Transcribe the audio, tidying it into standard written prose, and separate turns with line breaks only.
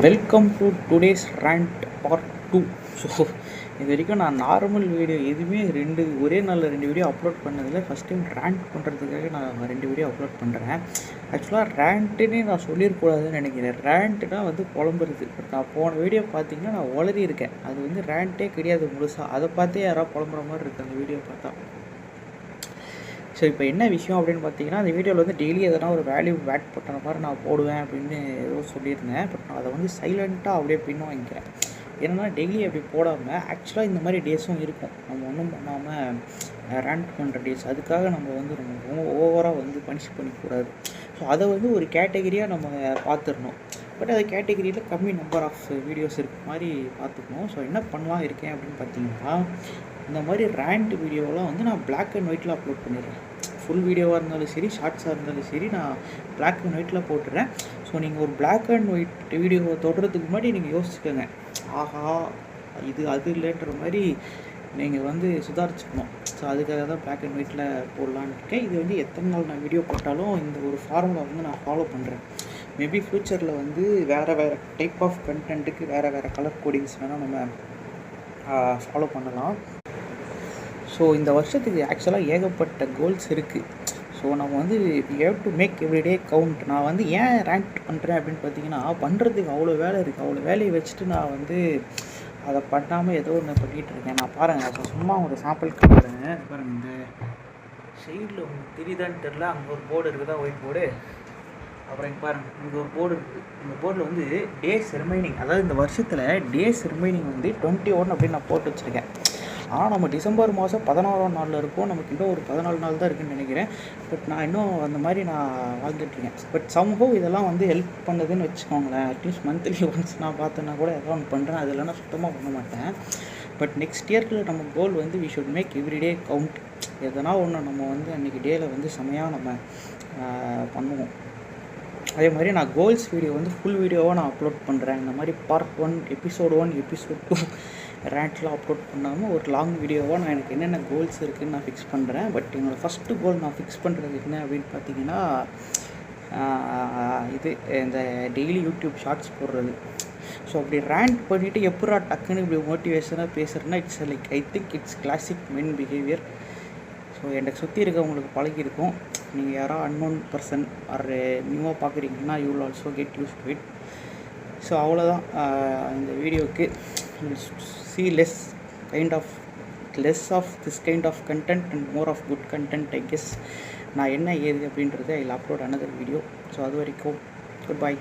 Welcome to today's rant part 2. So இது வரைக்கும் நான் நார்மல் வீடியோ எதுவுமே ஒரே நாளில் 2 வீடியோ அப்லோட் பண்ணதில்லை. ஃபஸ்ட் டைம் ரேண்ட் பண்ணுறதுக்காக நான் 2 வீடியோ அப்லோட் பண்ணுறேன். ஆக்சுவலாக ரேண்ட்டுன்னே நான் சொல்லியிருக்கூடாதுன்னு நினைக்கிறேன். ரேண்ட்டுனா புலம்புறது. பட் நான் போன வீடியோ பார்த்தீங்கன்னா நான் உளறி இருக்கேன். அது ரேண்ட்டே கிடையாது முழுசாக. அதை பார்த்தே யாராவது புலம்புற மாதிரி இருக்குது அந்த வீடியோ பார்த்தா. ஸோ இப்போ என்ன விஷயம் அப்படின்னு பார்த்தீங்கன்னா, அந்த வீடியோவில் டெய்லி எதனா ஒரு வேல்யூ ஆட் பண்ணுற மாதிரி நான் போடுவேன் அப்படின்னு ஏதோ சொல்லியிருந்தேன். பட் நான் அதை சைலண்ட்டாக அப்படியே பின் வாங்கிக்கிறேன். ஏன்னா டெய்லி அப்படி போடாமல் ஆக்சுவலாக இந்த மாதிரி டேஸும் இருக்கும். நம்ம ஒன்றும் பண்ணாமல் ரேண்ட் பண்ணுற டேஸ். அதுக்காக நம்ம ரொம்ப ஓவராக பனிஷ் பண்ணிக்கூடாது. ஸோ அதை ஒரு கேட்டகரியாக நம்ம பார்த்துடணும். பட் அது கேட்டகரியில் கம்மி நம்பர் ஆஃப் வீடியோஸ் இருக்க மாதிரி பார்த்துக்கணும். ஸோ என்ன பண்ணலாம் இருக்கேன் அப்படின்னு பார்த்தீங்கன்னா, இந்த மாதிரி ரேண்ட் வீடியோலாம் நான் பிளாக் அண்ட் ஒயிட்டில் அப்லோட் பண்ணிடுறேன். ஃபுல் வீடியோவாக இருந்தாலும் சரி, ஷார்ட்ஸாக இருந்தாலும் சரி, நான் பிளாக் அண்ட் ஒயிட்டில் போட்டுடுறேன். ஸோ நீங்கள் ஒரு பிளாக் அண்ட் ஒயிட் வீடியோவை தொடுறதுக்கு முன்னாடி நீங்கள் யோசிச்சுக்கோங்க, ஆஹா இது அது இல்லைன்ற மாதிரி நீங்கள் சுதாரிச்சுக்கணும். ஸோ அதுக்காக தான் பிளாக் அண்ட் ஒயிட்டில் போடலான்னு இருக்கேன். இது எத்தனை நாள் நான் வீடியோ போட்டாலும் இந்த ஒரு ஃபார்முலா நான் ஃபாலோ பண்ணுறேன். மேபி ஃப்யூச்சரில் வேறு டைப் ஆஃப் கண்டென்ட்டுக்கு வேறு கலர் கோடிங்ஸ் வேணால் நம்ம ஃபாலோ பண்ணலாம். ஸோ இந்த வருஷத்துக்கு ஆக்சுவலாக ஏகப்பட்ட கோல்ஸ் இருக்குது. ஸோ நம்ம have to make everyday count. நான் ஏன் ரேங்க் பண்ணுறேன் அப்படின்னு பார்த்தீங்கன்னா, பண்ணுறதுக்கு அவ்வளோ வேலை இருக்குது. அவ்வளோ வேலையை வச்சுட்டு நான் அதை பண்ணாமல் ஏதோ ஒன்று பண்ணிகிட்ருக்கேன். நான் பாருங்கள், சும்மா ஒரு சாம்பிள் காட்டுறேன். பாருங்கள், இந்த சைடில் தெரியுதான்னு தெரில, அங்கே ஒரு போர்டு இருக்குதா, ஒயிட் போர்டு. அப்புறம் இங்கே பாருங்கள், இங்கே ஒரு போர்டு இருக்குது. இந்த போர்டில் டேஸ் ரிமைனிங், அதாவது இந்த வருஷத்தில் டேஸ் ரிமைனிங் 21 அப்படின்னு நான் போட்டு வச்சுருக்கேன். ஆனால் நம்ம டிசம்பர் மாதம் 16ஆம் நாளில் இருக்கோம். நமக்கு இன்னும் ஒரு 14 நாள் தான் இருக்குதுன்னு நினைக்கிறேன். பட் நான் இன்னும் அந்த மாதிரி நான் வாழ்ந்துட்டுருக்கேன். பட் சம்ஹவ் இதெல்லாம் ஹெல்ப் பண்ணுதுன்னு வச்சுக்கோங்களேன். அட்லீஸ்ட் மந்த்லி ஒன்ஸ் நான் பார்த்தேன்னா கூட ஏதோ ஒன்று பண்ணுறேன். அது இல்லைனா சுத்தமாக பண்ண மாட்டேன். பட் நெக்ஸ்ட் இயர்க்கு நம்ம goal we should make everyday count. எதனா ஒன்று நம்ம அன்றைக்கி டேயில் செமையாக நம்ம பண்ணுவோம். அதே மாதிரி நான் கோல்ஸ் வீடியோ ஃபுல் வீடியோவாக நான் அப்லோட் பண்ணுறேன். இந்த மாதிரி பார்ட் 1, எபிசோட் 1, எபிசோட் 2 ரேண்ட்லாம் அப்லோட் பண்ணாமல் ஒரு லாங் வீடியோவாக நான் எனக்கு என்னென்ன கோல்ஸ் இருக்குதுன்னு நான் ஃபிக்ஸ் பண்ணுறேன். பட் என்னோடய ஃபஸ்ட்டு கோல் நான் ஃபிக்ஸ் பண்ணுறது என்ன அப்படின்னு பார்த்தீங்கன்னா, இந்த டெய்லி யூடியூப் ஷார்ட்ஸ் போடுறது. ஸோ அப்படி ரேண்ட் பண்ணிவிட்டு எப்படா டக்குன்னு இப்படி மோட்டிவேஷனாக பேசுகிறேன்னா, it's like I think it's classic men behaviour. So எனக்கு சுற்றி இருக்கவங்களுக்கு பழகிருக்கும். நீங்கள் யாராவது அன்னோன் பர்சன் ஆர் நியூவாக பார்க்குறீங்கன்னா, you will also get used to it. So அவ்வளோதான் இந்த வீடியோவுக்கு. see less of this kind of content and more of good content, I guess. நான் என்ன ஏது அப்படின்றத I'll upload another video. So அது வரைக்கும் goodbye.